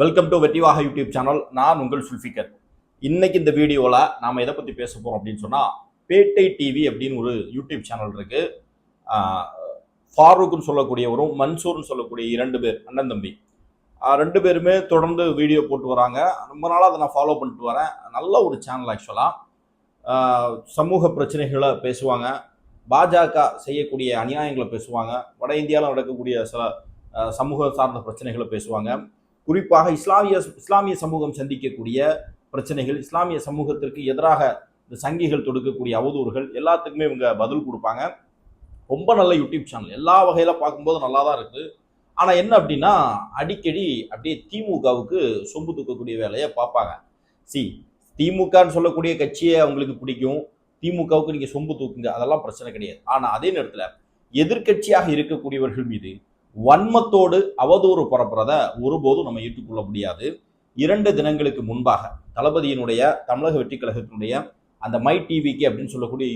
Welcome to வெற்றிவாக YouTube channel. நான் உங்கள் சுல்ஃபிகர். இன்னைக்கு இந்த வீடியோவில் நாம் எதை பற்றி பேச போகிறோம் அப்படின்னு சொன்னால், பேட்டை டிவி அப்படின்னு ஒரு யூடியூப் சேனல் இருக்குது. ஃபாரூக்னு சொல்லக்கூடியவரும் மன்சூர்னு சொல்லக்கூடிய 2 பேர் அண்ணன் தம்பி. 2 பேருமே தொடர்ந்து வீடியோ போட்டு வராங்க. ரொம்ப நாளாக அதை நான் ஃபாலோ பண்ணிட்டு வரேன். நல்ல ஒரு சேனல் ஆக்சுவலாக. சமூக பிரச்சனைகளை பேசுவாங்க, பாஜக செய்யக்கூடிய அநியாயங்களை பேசுவாங்க, வட இந்தியாவில் நடக்கக்கூடிய சில சமூக சார்ந்த பிரச்சனைகளை பேசுவாங்க. குறிப்பாக இஸ்லாமிய சமூகம் சந்திக்கக்கூடிய பிரச்சனைகள், இஸ்லாமிய சமூகத்திற்கு எதிராக இந்த சங்கிகள் தொடுக்கக்கூடிய அவதூறுகள் எல்லாத்துக்குமே இவங்க பதில் கொடுப்பாங்க. ரொம்ப நல்ல யூடியூப் சேனல். எல்லா வகையில பார்க்கும்போது நல்லா தான் இருக்குது. ஆனால் என்ன அப்படின்னா, அடிக்கடி அப்படியே திமுகவுக்கு சொம்பு தூக்கக்கூடிய வேலையை பார்ப்பாங்க. திமுகன்னு சொல்லக்கூடிய கட்சியை அவங்களுக்கு பிடிக்கும். திமுகவுக்கு நீங்கள் சொம்பு தூக்குங்க, அதெல்லாம் பிரச்சனை கிடையாது. ஆனால் அதே நேரத்தில் எதிர்கட்சியாக இருக்கக்கூடியவர்கள் மீது வன்மத்தோடு அவதூறு பரப்புறத ஒருபோதும் நம்ம ஏற்றுக்கொள்ள முடியாது. 2 தினங்களுக்கு முன்பாக தளபதியினுடைய தமிழக வெற்றி கழகத்தினுடைய அந்த மை டிவிக்கு அப்படின்னு சொல்லக்கூடிய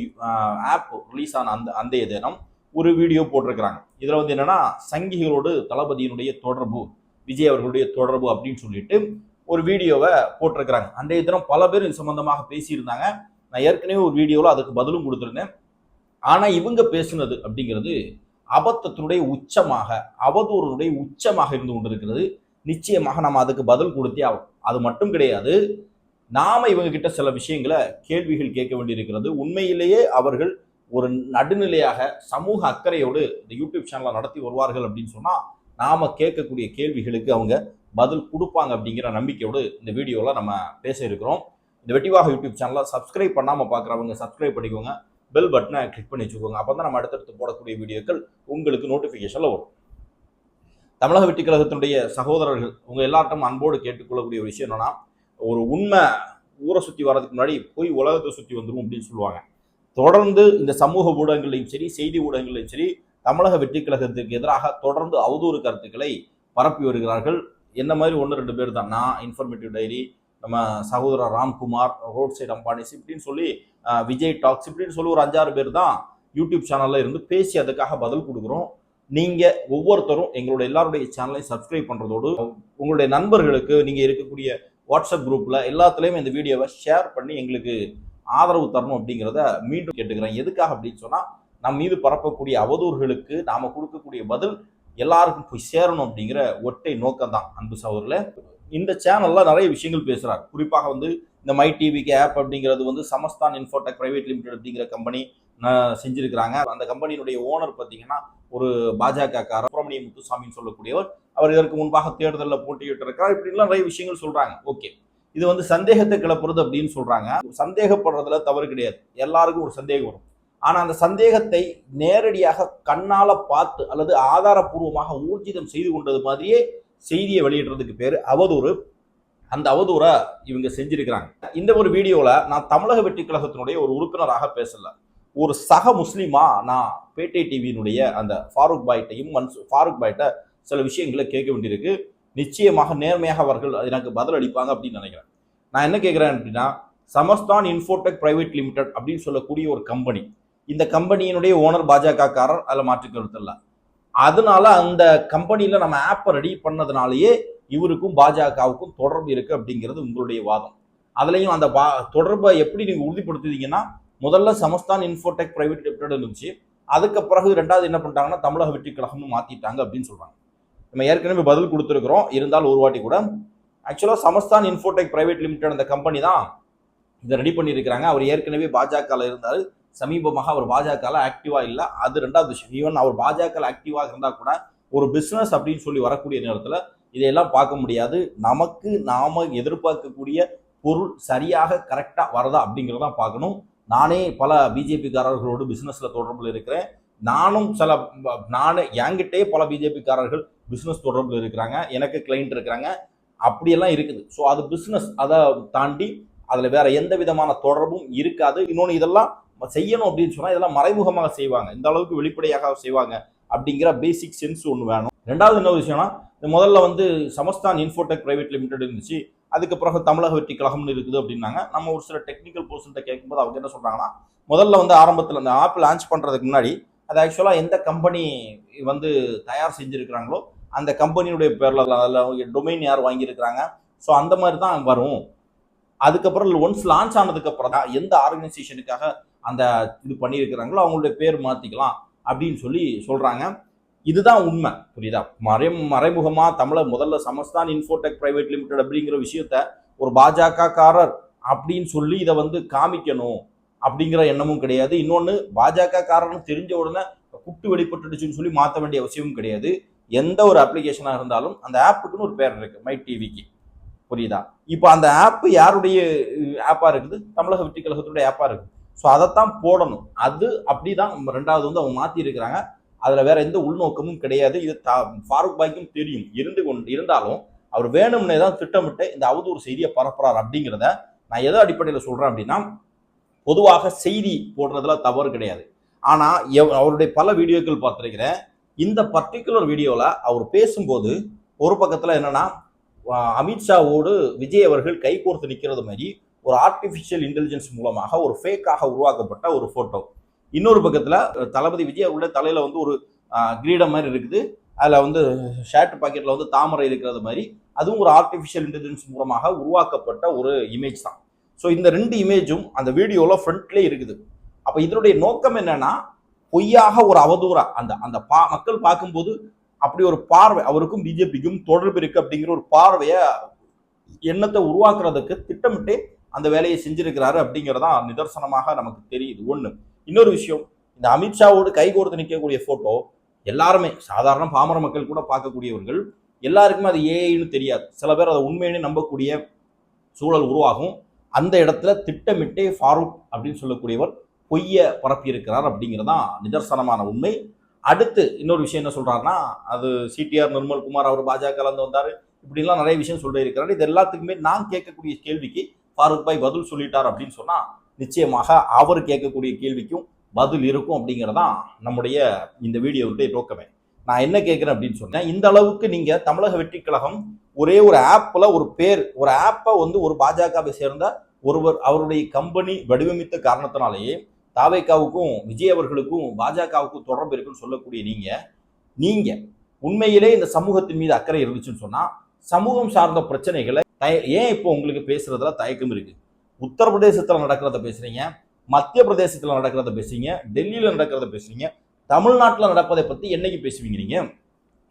ஆப் ரிலீஸ் ஆன அந்த தினம் ஒரு வீடியோ போட்டிருக்கிறாங்க. இதில் என்னன்னா, சங்கிகளோடு தளபதியினுடைய தொடர்பு, விஜய் அவர்களுடைய தொடர்பு அப்படின்னு சொல்லிட்டு ஒரு வீடியோவை போட்டிருக்கிறாங்க. அன்றைய தினம் பல பேர் இது சம்பந்தமாக பேசியிருந்தாங்க. நான் ஏற்கனவே ஒரு வீடியோவில் அதுக்கு பதிலும் கொடுத்துருந்தேன். ஆனால் இவங்க பேசுனது அப்படிங்கிறது அபத்தத்தினுடைய உச்சமாக, அவதூறுடைய உச்சமாக இருந்து கொண்டிருக்கிறது. நிச்சயமாக நம்ம அதுக்கு பதில் கொடுத்தே ஆகும். அது மட்டும் கிடையாது, நாம இவங்க கிட்ட சில விஷயங்களை கேள்விகள் கேட்க வேண்டியிருக்கிறது. உண்மையிலேயே அவர்கள் ஒரு நடுநிலையாக சமூக அக்கறையோடு இந்த யூடியூப் சேனலை நடத்தி வருவார்கள் அப்படின்னு சொன்னா, நாம கேட்கக்கூடிய கேள்விகளுக்கு அவங்க பதில் கொடுப்பாங்க அப்படிங்கிற நம்பிக்கையோடு இந்த வீடியோவில் நம்ம பேச இருக்கிறோம். இந்த வெற்றிவாக யூடியூப் சேனலை சப்ஸ்கிரைப் பண்ணாமல் பார்க்குறவங்க சப்ஸ்கிரைப் பண்ணிக்கோங்க, பெல் பட்டனை கிளிக் பண்ணி வச்சுக்கோங்க. அப்போ தான் நம்ம அடுத்தடுத்து போடக்கூடிய வீடியோக்கள் உங்களுக்கு நோட்டிஃபிகேஷனில் வரும். தமிழக வெற்றி கழகத்தினுடைய சகோதரர்கள் உங்க எல்லார்ட்டும் அன்போடு கேட்டுக்கொள்ளக்கூடிய ஒரு விஷயம் என்னன்னா, ஒரு உண்மை ஊரை சுற்றி வர்றதுக்கு முன்னாடி போய் உலகத்தை சுற்றி வந்துடும் அப்படின்னு சொல்லுவாங்க. தொடர்ந்து இந்த சமூக ஊடகங்களையும் சரி, செய்தி ஊடகங்களையும் சரி, தமிழக வெற்றி கழகத்திற்கு எதிராக தொடர்ந்து அவதூறு கருத்துக்களை பரப்பி வருகிறார்கள். என்ன மாதிரி 1-2 பேர் தான். நான், இன்ஃபர்மேட்டிவ் டைரி, நம்ம சகோதரர் ராம்குமார், ரோட் சைட் அம்பானிஸ் இப்படின்னு சொல்லி, விஜய் டாக்ஸ் இப்படின்னு சொல்லி ஒரு 5-6 பேர் தான் யூடியூப் சேனல்ல இருந்து பேசி அதுக்காக பதில் கொடுக்குறோம். நீங்க ஒவ்வொருத்தரும் எங்களுடைய எல்லாருடைய சேனலையும் சப்ஸ்கிரைப் பண்றதோடு உங்களுடைய நண்பர்களுக்கு, நீங்க இருக்கக்கூடிய வாட்ஸ்அப் குரூப்ல எல்லாத்துலயும் இந்த வீடியோவை ஷேர் பண்ணி எங்களுக்கு ஆதரவு தரணும் அப்படிங்கிறத மீண்டும் கேட்டுக்கிறேன். எதுக்காக அப்படின்னு சொன்னா, நம் மீது பரப்பக்கூடிய அவதூறுகளுக்கு நாம கொடுக்கக்கூடிய பதில் எல்லாருக்கும் போய் சேரணும் அப்படிங்கிற ஒற்றை நோக்கம் தான். அன்பு சகோதரர்களே, இந்த சேனல்ல நிறைய விஷயங்கள் பேசுறாரு. குறிப்பாக இந்த மை டிவிக்கு ஆப் அப்படிங்கிறது சமஸ்தான் இன்ஃபோடெக் பிரைவேட் லிமிடெட் அப்படிங்கிற கம்பெனி செஞ்சிருக்கிறாங்க. அந்த கம்பெனியினுடைய ஓனர் பார்த்தீங்கன்னா ஒரு பாஜக காரர் சுப்பிரமணிய முத்துசாமின்னு சொல்லக்கூடியவர். அவர் இதற்கு முன்பாக தேர்தலில் போட்டியிட்டு இருக்கார். இப்படிலாம் நிறைய விஷயங்கள் சொல்றாங்க. ஓகே, இது சந்தேகத்தை கிளப்புறது அப்படின்னு சொல்றாங்க. சந்தேகப்படுறதுல தவறு கிடையாது. எல்லாருக்கும் ஒரு சந்தேகம் வரும். ஆனா அந்த சந்தேகத்தை நேரடியாக கண்ணால பார்த்து அல்லது ஆதாரப்பூர்வமாக ஊர்ஜிதம் செய்து கொண்டது மாதிரியே செய்தியை வெளியிடுறதுக்கு பேரு அவதூறு. அந்த அவதூறை இவங்க செஞ்சிருக்கிறாங்க. இந்த ஒரு வீடியோல நான் தமிழக வெற்றி கழகத்தினுடைய ஒரு உறுப்பினராக பேசல, ஒரு சக முஸ்லீமா நான் பேட்டை டிவியினுடைய அந்த ஃபாரூக் பாய்கிட்ட சில விஷயங்களை கேட்க வேண்டியிருக்கு. நிச்சயமாக நேர்மையாக அவர்கள் எனக்கு பதில் அளிப்பாங்க அப்படின்னு நினைக்கிறேன். நான் என்ன கேட்கிறேன் அப்படின்னா, சமஸ்தான் இன்ஃபோடெக் பிரைவேட் லிமிடெட் அப்படின்னு சொல்லக்கூடிய ஒரு கம்பெனி, இந்த கம்பெனியினுடைய ஓனர் பாஜக காரர், அதில் மாற்று கருத்து இல்லை. அதனால அந்த கம்பெனியில நம்ம ஆப்பை ரெடி பண்ணதுனாலேயே இவருக்கும் பாஜகவுக்கும் தொடர்பு இருக்கு அப்படிங்கிறது உங்களுடைய வாதம். அதுலயும் அந்த தொடர்பை எப்படி நீங்க உறுதிப்படுத்துவீங்கன்னா, முதல்ல சமஸ்தான் இன்ஃபோடெக் பிரைவேட் லிமிடெட் இருந்துச்சு, அதுக்கு பிறகு 2வது என்ன பண்ணிட்டாங்கன்னா தமிழக வெற்றி கழகம்னு மாத்திட்டாங்க அப்படின்னு சொல்றாங்க. நம்ம ஏற்கனவே பதில் கொடுத்துருக்கிறோம். இருந்தாலும் ஒரு வாட்டி கூட, ஆக்சுவலா சமஸ்தான் இன்ஃபோடெக் பிரைவேட் லிமிடெட் அந்த கம்பெனி தான் இதை ரெடி பண்ணியிருக்கிறாங்க. அவர் ஏற்கனவே பாஜகவில் இருந்தாரு. சமீபமாக அவர் பாஜகவில் ஆக்டிவா இல்லை, அது 2வது விஷயம். ஈவன் அவர் பாஜகவில் ஆக்டிவாக இருந்தா கூட ஒரு பிசினஸ் அப்படின்னு சொல்லி வரக்கூடிய நேரத்தில் இதையெல்லாம் பார்க்க முடியாது. நாம எதிர்பார்க்கக்கூடிய பொருள் சரியாக கரெக்டா வரதா அப்படிங்கிறத பார்க்கணும். நானே பல பிஜேபிக்காரர்களோடு பிசினஸ்ல தொடர்பில் இருக்கிறேன். என்கிட்டே பல பிஜேபிக்காரர்கள் பிசினஸ் தொடர்பில் இருக்கிறாங்க. எனக்கு கிளைண்ட் இருக்கிறாங்க. அப்படியெல்லாம் இருக்குது. ஸோ அது பிசினஸ். அதை தாண்டி அதுல வேற எந்த விதமான தொடர்பும் இருக்காது. இன்னொன்று, இதெல்லாம் செய்யணும் அப்படின்னு சொன்னா இதெல்லாம் மறைமுகமாக செய்வாங்க, இந்த அளவுக்கு வெளிப்படையாக செய்வாங்க அப்படிங்கிற பேசிக் சென்ஸ் ஒன்று வேணும். 2வது என்ன விஷயம்னா, முதல்ல சமஸ்தான் இன்ஃபோடெக் பிரைவேட் லிமிடெட் இருந்துச்சு, அதுக்கு பிறகு தமிழக வெற்றி கழகம்னு இருக்குது அப்படின்னாங்க. நம்ம ஒரு சில டெக்னிக்கல் பர்சன்ட்ட கேட்கும்போது அவங்க என்ன சொல்றாங்கன்னா, முதல்ல ஆரம்பத்தில் அந்த ஆப் லான்ச் பண்றதுக்கு முன்னாடி அது ஆக்சுவலா எந்த கம்பெனி தயார் செஞ்சிருக்கிறாங்களோ அந்த கம்பெனியுடைய பேரில் டொமைன் யார் வாங்கியிருக்கிறாங்க, ஸோ அந்த மாதிரி தான் வரும். அதுக்கப்புறம் ஒன்ஸ் லான்ச் ஆனதுக்கு அப்புறம் தான் எந்த ஆர்கனைசேஷனுக்காக அந்த இது பண்ணியிருக்கிறாங்களோ அவங்களுடைய பேர் மாற்றிக்கலாம் அப்படின்னு சொல்லி சொல்கிறாங்க. இதுதான் உண்மை, புரியுதா? மறைமுகமாக தமிழை முதல்ல சமஸ்தான் இன்ஃபோடெக் பிரைவேட் லிமிடெட் அப்படிங்கிற விஷயத்த ஒரு பாஜக காரர் அப்படின்னு சொல்லி இதை வந்து காமிக்கணும் அப்படிங்கிற எண்ணமும் கிடையாது. இன்னொன்று, பாஜக காரர்னு தெரிஞ்ச உடனே குட்டு வெளிப்பட்டுடுச்சுன்னு சொல்லி மாற்ற வேண்டிய அவசியமும் கிடையாது. எந்த ஒரு அப்ளிகேஷனாக இருந்தாலும் அந்த ஆப்புக்குன்னு ஒரு பேர் இருக்கு, மை டிவிக்கு, புரியுதா? இப்போ அந்த ஆப் யாருடைய ஆப்பா இருக்குது? தமிழக வெற்றி கழகத்துடைய ஆப்பா இருக்குது. ஸோ அதைத்தான் போடணும். அது அப்படிதான் ரெண்டாவது வந்து அவங்க மாற்றி இருக்கிறாங்க. அதுல வேற எந்த உள்நோக்கமும் கிடையாது. இது ஃபாரூக் பாய்க்கும் தெரியும். இருந்தாலும் அவர் வேணும்னே தான் திட்டமிட்டு இந்த அவதூறு செய்தியை பரப்புறார் அப்படிங்கிறத நான் எதோ அடிப்படையில் சொல்றேன் அப்படின்னா, பொதுவாக செய்தி போடுறதுல தவறு கிடையாது. ஆனா அவருடைய பல வீடியோக்கள் பார்த்திருக்கிறேன். இந்த பர்டிகுலர் வீடியோல அவர் பேசும்போது ஒரு பக்கத்துல என்னன்னா, அமித்ஷாவோடு விஜய் அவர்கள் கைகோர்த்து நிற்கிறது மாதிரி ஒரு ஆர்டிபிஷியல் இன்டெலிஜென்ஸ் மூலமாக ஒரு ஃபேக்காக உருவாக்கப்பட்ட ஒரு போட்டோ. இன்னொரு பக்கத்துல தளபதி விஜய் அவருடைய தலையில வந்து ஒரு கிரீடம் மாதிரி இருக்குது. அதுல வந்து ஷர்ட் பாக்கெட்ல வந்து தாமரை இருக்கிறது மாதிரி, அதுவும் ஒரு ஆர்டிபிஷியல் இன்டெலிஜென்ஸ் மூலமாக உருவாக்கப்பட்ட ஒரு இமேஜ் தான். ஸோ இந்த ரெண்டு இமேஜும் அந்த வீடியோல ஃப்ரண்ட்லேயே இருக்குது. அப்ப இதனுடைய நோக்கம் என்னன்னா, பொய்யாக ஒரு அவதூறா அந்த மக்கள் பார்க்கும்போது அப்படி ஒரு பார்வை, அவருக்கும் பிஜேபிக்கும் தொடர்பு இருக்கு அப்படிங்கிற ஒரு பார்வைய எண்ணத்தை உருவாக்குறதுக்கு திட்டமிட்டு அந்த வேலையை செஞ்சிருக்கிறாரு அப்படிங்கிறதா நிதர்சனமாக நமக்கு தெரியுது. ஒண்ணு. இன்னொரு விஷயம், இந்த அமித்ஷாவோடு கைகோர்த்து நிற்கக்கூடிய போட்டோ எல்லாருமே சாதாரண பாமர மக்கள் கூட பார்க்கக்கூடியவர்கள், எல்லாருக்குமே அது ஏஐன்னு தெரியாது. சில பேர் அதை உண்மையினே நம்பக்கூடிய சூழல் உருவாகும். அந்த இடத்துல திட்டமிட்டே ஃபாரூக் அப்படின்னு சொல்லக்கூடியவர் பொய்ய பரப்பி இருக்கிறார் அப்படிங்கிறதான் நிதர்சனமான உண்மை. அடுத்து இன்னொரு விஷயம் என்ன சொல்றாருன்னா, அது சிடிஆர் நிர்மல்குமார் அவர் பாஜக வந்தாரு, இப்படிலாம் நிறைய விஷயம் சொல்லிட்டு இருக்கிறாரு. இது எல்லாத்துக்குமே நான் கேட்கக்கூடிய கேள்விக்கு ஃபாரூக் பாய் பதில் சொல்லிட்டார் அப்படின்னு சொன்னா, நிச்சயமாக அவர் கேட்கக்கூடிய கேள்விக்கும் பதில் இருக்கும் அப்படிங்கிறதான் நம்முடைய இந்த வீடியோவுடைய நோக்கமே. நான் என்ன கேட்கிறேன் அப்படின்னு சொன்னேன், இந்த அளவுக்கு நீங்க தமிழக வெற்றி கழகம் ஒரே ஒரு ஆப்ல ஒரு பேர், ஒரு ஆப்பை வந்து ஒரு பாஜகவை சேர்ந்த ஒருவர் அவருடைய கம்பெனி வடிவமைத்த காரணத்தினாலேயே தாவேக்காவுக்கும் விஜய் அவர்களுக்கும் பாஜகவுக்கும் தொடர்பு இருக்குன்னு சொல்லக்கூடிய நீங்க உண்மையிலே இந்த சமூகத்தின் மீது அக்கறை இருந்துச்சுன்னு சொன்னா, சமூகம் சார்ந்த பிரச்சனைகளை ஏன் இப்போ உங்களுக்கு பேசுறதுல தயக்கம் இருக்கு? உத்தரப்பிரதேசத்துல நடக்கிறத பேசுறீங்க, மத்திய பிரதேசத்துல நடக்கிறத பேசுறீங்க, டெல்லியில நடக்கிறத பேசுறீங்க, தமிழ்நாட்டில் நடப்பதை பத்தி என்னைக்கு பேசுவீங்க?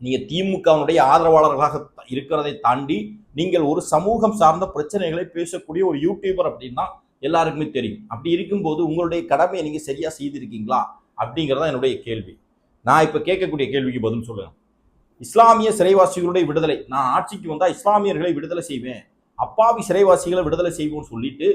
நீங்க திமுகவுடைய ஆதரவாளர்களாக இருக்கிறதை தாண்டி நீங்கள் ஒரு சமூகம் சார்ந்த பிரச்சனைகளை பேசக்கூடிய ஒரு யூடியூபர் அப்படின்னா எல்லாருக்குமே தெரியும். அப்படி இருக்கும்போது உங்களுடைய கடமையை நீங்க சரியா செய்திருக்கீங்களா அப்படிங்கிறதா என்னுடைய கேள்வி. நான் இப்ப கேட்கக்கூடிய கேள்விக்கு பதில் சொல்லுங்க. இஸ்லாமிய சிறைவாசிகளுடைய விடுதலை, நான் ஆட்சிக்கு வந்தா இஸ்லாமியர்களை விடுதலை செய்வேன், அப்பாவி சிறைவாசிகளை விடுதலை செய்வோம்னு சொல்லிட்டு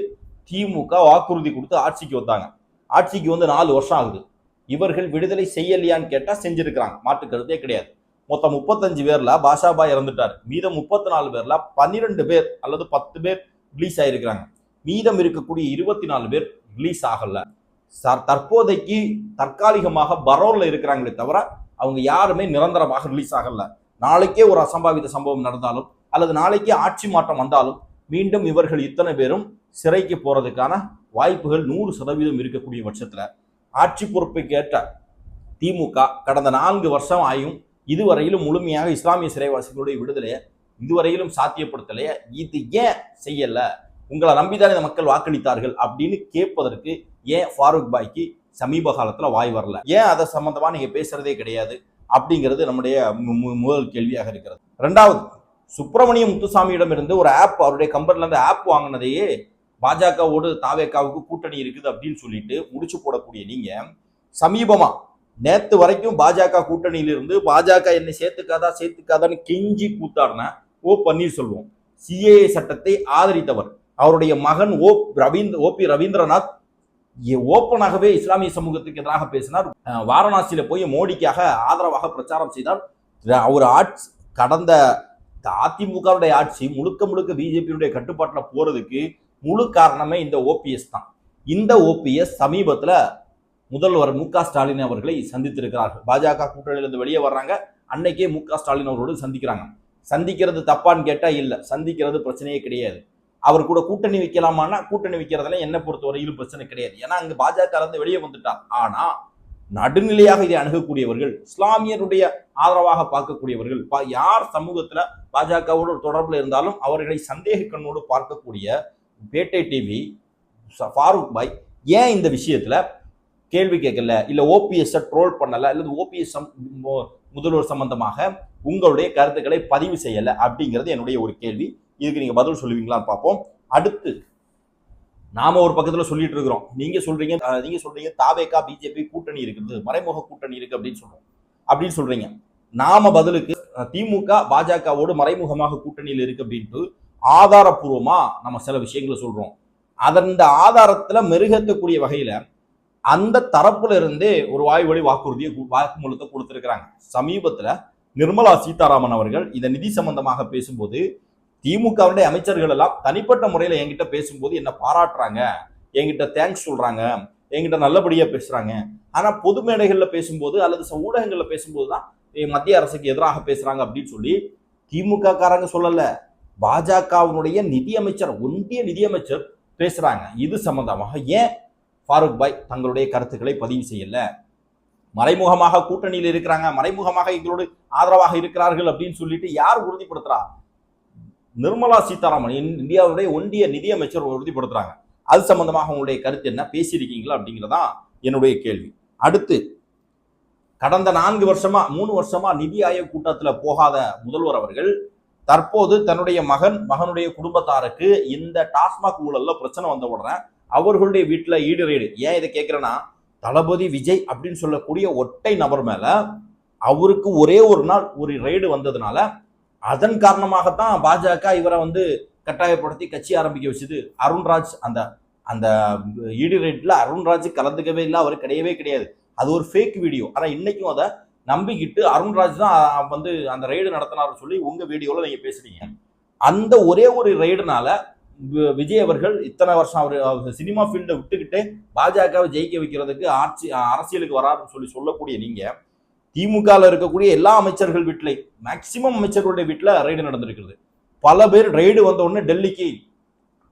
திமுக வாக்குறுதி கொடுத்து ஆட்சிக்கு வந்தாங்க. ஆட்சிக்கு வந்து 4 வருஷம் ஆகுது. இவர்கள் விடுதலை செய்யலையான்னு கேட்டா செஞ்சிருக்கிறாங்க, மாற்று கருத்தே கிடையாது. மொத்தம் 35 பேர்ல பாஷாபாய் இறந்துட்டார். மீதம் 34 பேர்ல 12 பேர் அல்லது 10 பேர் ரிலீஸ் ஆயிருக்கிறாங்க. மீதம் இருக்கக்கூடிய 24 பேர் ரிலீஸ் ஆகல. தற்போதைக்கு தற்காலிகமாக பரோல்ல இருக்கிறாங்களே தவிர அவங்க யாருமே நிரந்தரமாக ரிலீஸ் ஆகல. நாளைக்கே ஒரு அசம்பாவித சம்பவம் நடந்தாலும் அல்லது நாளைக்கே ஆட்சி மாற்றம் வந்தாலும் மீண்டும் இவர்கள் இத்தனை பேரும் சிறைக்கு போறதுக்கான வாய்ப்புகள் 100% இருக்கக்கூடிய பட்சத்துல ஆட்சி பொறுப்புக்கு ஏற்ற திமுக கடந்த 4 வருஷம் ஆயும் இதுவரையிலும் முழுமையாக இஸ்லாமிய சிறைவாசிகளுடைய விடுதலையை இதுவரையிலும் சாத்தியப்படுத்தலையே. இது ஏன் செய்யல? உங்களை நம்பிதான் இந்த மக்கள் வாக்களித்தார்கள் அப்படின்னு கேட்பதற்கு ஏன் ஃபாரூக் பாய்க்கு சமீப காலத்துல வாய் வரல? ஏன் அதை சம்பந்தமா நீங்க பேசுறதே கிடையாது அப்படிங்கிறது நம்முடைய முதல் கேள்வியாக இருக்கிறது. ரெண்டாவது, சுப்பிரமணிய முத்துசாமியிடம் இருந்து ஒரு ஆப், அவருடைய கம்பெனில இருந்து ஆப் வாங்கினதையே பாஜகவோடு தாவேக்காவுக்கு கூட்டணி இருக்குது அப்படின்னு சொல்லிட்டு முடிச்சு போடக்கூடிய நீங்க சமீபமா நேத்து வரைக்கும் பாஜக கூட்டணியில இருந்து பாஜக என்னை சேர்த்துக்காதான்னு கெஞ்சி கூத்தாடின ஓ பன்னீர்செல்வம், சிஏஏ சட்டத்தை ஆதரித்தவர், அவருடைய மகன் ஓபி ரவீந்திரநாத் ஓப்பனாகவே இஸ்லாமிய சமூகத்துக்கு எதிராக பேசினார். வாரணாசியில போய் மோடிக்காக ஆதரவாக பிரச்சாரம் செய்தார். அவர் ஆட்சி கடந்த அதிமுகவுடைய ஆட்சி முழுக்க பிஜேபியுடைய கட்டுப்பாட்டில் போறதுக்கு முழு காரணமே இந்த ஓபிஎஸ் தான். இந்த ஓபிஎஸ் சமீபத்துல முதல்வர் மு க ஸ்டாலின் அவர்களை சந்தித்திருக்கிறார்கள். பாஜக கூட்டணியிலிருந்து வெளியே வர்றாங்க, அன்னைக்கே மு க ஸ்டாலின் அவரோடு சந்திக்கிறாங்க. சந்திக்கிறது தப்பான்னு கேட்டா இல்ல, சந்திக்கிறது பிரச்சனையே கிடையாது. அவர் கூட கூட்டணி வைக்கலாமான்னா கூட்டணி வைக்கிறதுல என்னை பொறுத்தவரையிலும் பிரச்சனை கிடையாது. ஏன்னா அங்க பாஜக இருந்து வெளியே வந்துட்டார். ஆனா நடுநிலையாக இதை அணுகக்கூடியவர்கள், இஸ்லாமியருடைய ஆதரவாக பார்க்கக்கூடியவர்கள், யார் சமூகத்துல பாஜகவோடு தொடர்புல இருந்தாலும் அவர்களை சந்தேக கண்ணோடு பார்க்கக்கூடிய பேட்டை டிவி ஃபாரூக் பாய் ஏன் இந்த விஷயத்துல கேள்வி கேட்கல, இல்ல ஓபிஎஸ் ட்ரோல் பண்ணல, அல்லது ஓபிஎஸ் முதல்வர் சம்பந்தமாக உங்களுடைய கருத்துக்களை பதிவு செய்யல அப்படிங்கிறது என்னுடைய ஒரு கேள்வி. இதுக்கு நீங்க பதில் சொல்லுவீங்களான்னு பார்ப்போம். அடுத்து நாம ஒரு பக்கத்துல சொல்லிட்டு இருக்கிறோம், நீங்க சொல்றீங்க தாவேகா பிஜேபி கூட்டணி இருக்குது, மறைமுக கூட்டணி இருக்கு அப்படின்னு சொல்றீங்க. நாம பதிலுக்கு திமுக பாஜகவோடு மறைமுகமாக கூட்டணியில் இருக்கு அப்படின்ட்டு ஆதாரப்பூர்வமா நம்ம சில விஷயங்களை சொல்றோம். அந்த ஆதாரத்துல மெருகேற்றக்கூடிய வகையில அந்த தரப்புல இருந்தே ஒரு வாய்வழி வாக்குமூலத்தை கொடுத்திருக்கிறாங்க. சமீபத்துல நிர்மலா சீதாராமன் அவர்கள் இந்த நிதி சம்பந்தமாக பேசும்போது திமுகவுடைய அமைச்சர்கள் எல்லாம் தனிப்பட்ட முறையில என்கிட்ட பேசும்போது என்ன பாராட்டுறாங்க, என்கிட்ட தேங்க்ஸ் சொல்றாங்க, என்கிட்ட நல்லபடியா பேசுறாங்க. ஆனா பொது மேடைகள்ல பேசும்போது அல்லது ஊடகங்கள்ல பேசும்போதுதான் மத்திய அரசுக்கு எதிராக பேசுறாங்க அப்படின்னு சொல்லி திமுக காரங்க சொல்லல, பாஜகவினுடைய நிதியமைச்சர், ஒன்றிய நிதியமைச்சர் பேசுறாங்க. இது சம்பந்தமாக ஏன் ஃபாரூக் பாய் தங்களுடைய கருத்துக்களை பதிவு செய்யல? மறைமுகமாக கூட்டணியில் இருக்கிறாங்க, மறைமுகமாக எங்களோடு ஆதரவாக இருக்கிறார்கள் அப்படின்னு சொல்லிட்டு யார் உறுதிப்படுத்துறா? நிர்மலா சீதாராமன், இந்தியாவுடைய ஒன்றிய நிதியமைச்சர் உறுதிப்படுத்துறாங்க. அது சம்பந்தமாக உங்களுடைய கருத்து என்ன, பேசியிருக்கீங்களா அப்படிங்கிறதா என்னுடைய கேள்வி. அடுத்து கடந்த 3 வருஷமா நிதி ஆயோக் கூட்டத்தில் போகாத முதல்வர் அவர்கள் தற்போது தன்னுடைய மகனுடைய குடும்பத்தாருக்கு இந்த டாஸ்மாக் ஊழல்ல பிரச்சனை வந்த உடனே அவர்களுடைய வீட்டுல ஈடு ரெய்டு. ஏன் இதை கேட்கிறேன்னா, தளபதி விஜய் அப்படின்னு சொல்லக்கூடிய ஒற்றை நபர் மேல அவருக்கு ஒரே ஒரு நாள் ஒரு ரெய்டு வந்ததுனால அதன் காரணமாகத்தான் பாஜக இவரை கட்டாயப்படுத்தி கட்சி ஆரம்பிக்க வச்சது. அருண்ராஜ் அந்த ஈடு ரெய்ட்ல அருண்ராஜ் கலந்துக்கவே இல்லை, அவர் கிடையாது. அது ஒரு ஃபேக் வீடியோ. ஆனா இன்னைக்கும் அதை நம்பிக்கிட்டு அருண்ராஜ் தான் அந்த ரெய்டு நடத்தினார் சொல்லி உங்க வீடியோல நீங்க பேசுறீங்க. அந்த ஒரே ஒரு ரெய்டுனால விஜய் அவர்கள் இத்தனை வருஷம் அவர் சினிமா ஃபீல்டை விட்டுக்கிட்டே பாஜகவை ஜெயிக்க வைக்கிறதுக்கு அரசியலுக்கு வராருன்னு சொல்லக்கூடிய நீங்க திமுகவில் இருக்கக்கூடிய எல்லா அமைச்சர்கள் வீட்டிலே மேக்சிமம் அமைச்சர்களுடைய வீட்டில் ரெய்டு நடந்திருக்கிறது. பல பேர் ரெய்டு வந்த உடனே டெல்லிக்கு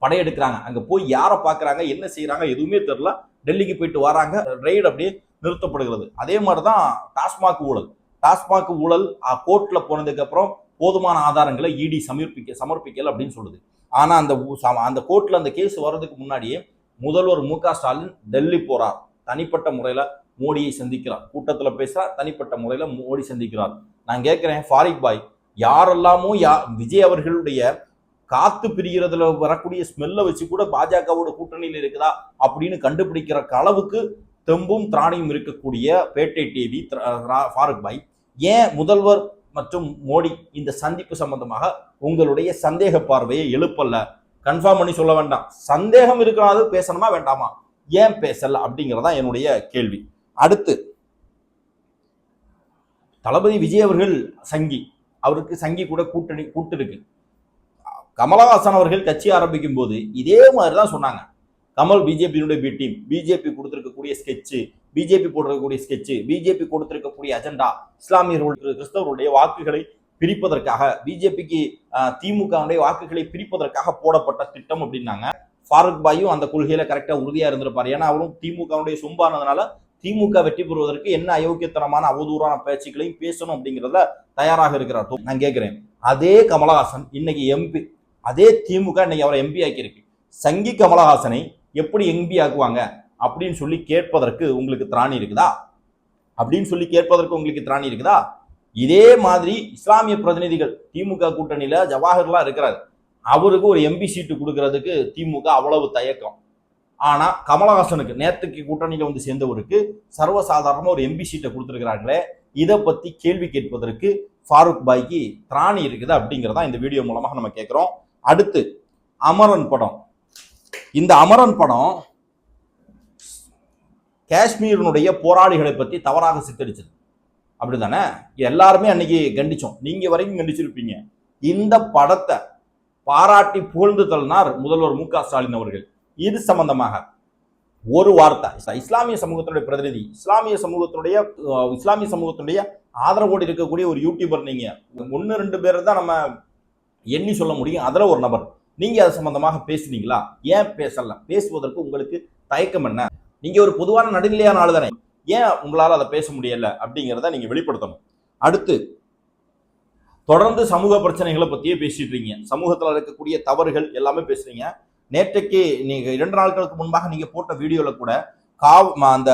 படையெடுக்கிறாங்க. அங்க போய் யாரை பார்க்கறாங்க, என்ன செய்யறாங்க எதுவுமே தெரியல. டெல்லிக்கு போயிட்டு வராங்க, ரெய்டு அப்படியே நிறுத்தப்படுகிறது. அதே மாதிரிதான் டாஸ்மாக் ஊழல் கோர்ட்ல போனதுக்கு அப்புறம் போதுமான ஆதாரங்களை இடி சமர்ப்பிக்கல அப்படின்னு சொல்லுது. ஆனா அந்த கோர்ட்ல அந்த கேஸ் வர்றதுக்கு முன்னாடியே முதல்வர் மு.க. ஸ்டாலின் டெல்லி போறார், தனிப்பட்ட முறையில மோடியை சந்திக்கிறார், கூட்டத்துல பேசுறார், தனிப்பட்ட முறையில மோடி சந்திக்கிறார். நான் கேட்கிறேன் ஃபாரிக் பாய், யாரெல்லாமோ விஜய் அவர்களுடைய காத்து பிரிகிறதுல வரக்கூடிய ஸ்மெல்ல வச்சு கூட பாஜகவோட கூட்டணியில் இருக்குதா அப்படின்னு கண்டுபிடிக்கிற அளவுக்கு தெம்பும் திராணியும் இருக்கக்கூடிய பேட்டை டிவி ஃபாரூக் பாய், ஏன் முதல்வர் மற்றும் மோடி இந்த சந்திப்பு சம்பந்தமாக உங்களுடைய சந்தேக பார்வையை எழுப்பல்ல? கன்ஃபார்ம் பண்ணி சொல்ல வேண்டாம், சந்தேகம் இருக்கிறாது பேசணுமா வேண்டாமா, ஏன் பேசல அப்படிங்கிறதா என்னுடைய கேள்வி. அடுத்து தளபதி விஜய் அவர்கள் அவருக்கு சங்கி கூட கூட்டு இருக்கு. கமலஹாசன் அவர்கள் கட்சி ஆரம்பிக்கும் போது இதே மாதிரிதான் சொன்னாங்க. கமல் பிஜேபியினுடைய பி டீம், பிஜேபி கொடுத்திருக்கக்கூடிய ஸ்கெட்சு, பிஜேபி போட்டிருக்கக்கூடிய ஸ்கெட்சு, பிஜேபி கொடுத்திருக்கக்கூடிய அஜெண்டா இஸ்லாமியர்கள் கிறிஸ்தவர்களுடைய வாக்குகளை பிரிப்பதற்காக, பிஜேபிக்கு திமுகவுடைய வாக்குகளை பிரிப்பதற்காக போடப்பட்ட திட்டம் அப்படின்னாங்க. ஃபாரூக் பாயும் அந்த கொள்கையில கரெக்டா உறுதியா இருந்திருப்பாரு. ஏன்னா அவரும் திமுகவுடைய சொம்பானதுனால திமுக வெற்றி பெறுவதற்கு என்ன அயோக்கியத்தனமான அவதூறான பேச்சுக்களையும் பேசணும் அப்படிங்கிறத தயாராக இருக்கிறார். நான் கேட்கிறேன், அதே கமலஹாசன் இன்னைக்கு எம்பி, அதே திமுக இன்னைக்கு அவரை எம்பி ஆக்கியிருக்கு. சங்கி கமலஹாசனை எப்படி எம்பி ஆக்குவாங்க அப்படின்னு சொல்லி கேட்பதற்கு உங்களுக்கு திராணி இருக்குதா? இதே மாதிரி இஸ்லாமிய பிரதிநிதிகள் திமுக கூட்டணியில ஜவாஹர்லாம் இருக்கிறார், அவருக்கு ஒரு எம்பி சீட்டு கொடுக்கறதுக்கு திமுக அவ்வளவு தயக்கம். ஆனா கமலஹாசனுக்கு நேத்துக்கு கூட்டணியில சேர்ந்தவருக்கு சர்வசாதாரணமா ஒரு எம்பி சீட்டை கொடுத்துருக்கிறாங்களே, இதை பத்தி கேள்வி கேட்பதற்கு ஃபாரூக் பாய்க்கு திராணி இருக்குது அப்படிங்கிறதா இந்த வீடியோ மூலமாக நம்ம கேட்கிறோம். அடுத்து அமரன் படம். இந்த அமரன் படம் காஷ்மீரினுடைய போராளிகளை பத்தி தவறாக சித்தரிச்சது, அப்படித்தானே? எல்லாருமே அன்னைக்கு கண்டிச்சோம், நீங்க வரைக்கும் கண்டிச்சிருப்பீங்க. இந்த படத்தை பாராட்டி புகழ்ந்து தள்ளினார் முதல்வர் மு.க. ஸ்டாலின் அவர்கள். இது சம்பந்தமாக ஒரு வார்த்தை இஸ்லாமிய சமூகத்தினுடைய பிரதிநிதி, இஸ்லாமிய சமூகத்தினுடைய ஆதரவோடு இருக்கக்கூடிய ஒரு யூடியூபர், நீங்க 1-2 பேர் தான் நம்ம எண்ணி சொல்ல முடியும், அதுல ஒரு நபர். நீங்க அது சம்பந்தமாக பேசுனீங்களா? ஏன் பேசல? பேசுவதற்கு உங்களுக்கு தயக்கம் என்ன? நீங்க ஒரு பொதுவான நடுநிலையான ஆள் தானே. ஏன் உங்களால் அதை பேச முடியல அப்படிங்கிறத நீங்க வெளிப்படுத்தணும். அடுத்து தொடர்ந்து சமூக பிரச்சனைகளை பத்தியே பேசிட்டு இருக்கீங்க, சமூகத்தில் இருக்கக்கூடிய தவறுகள் எல்லாமே பேசுறீங்க. நேற்றைக்கு நீங்க 2 நாட்களுக்கு முன்பாக நீங்க போட்ட வீடியோல கூட அந்த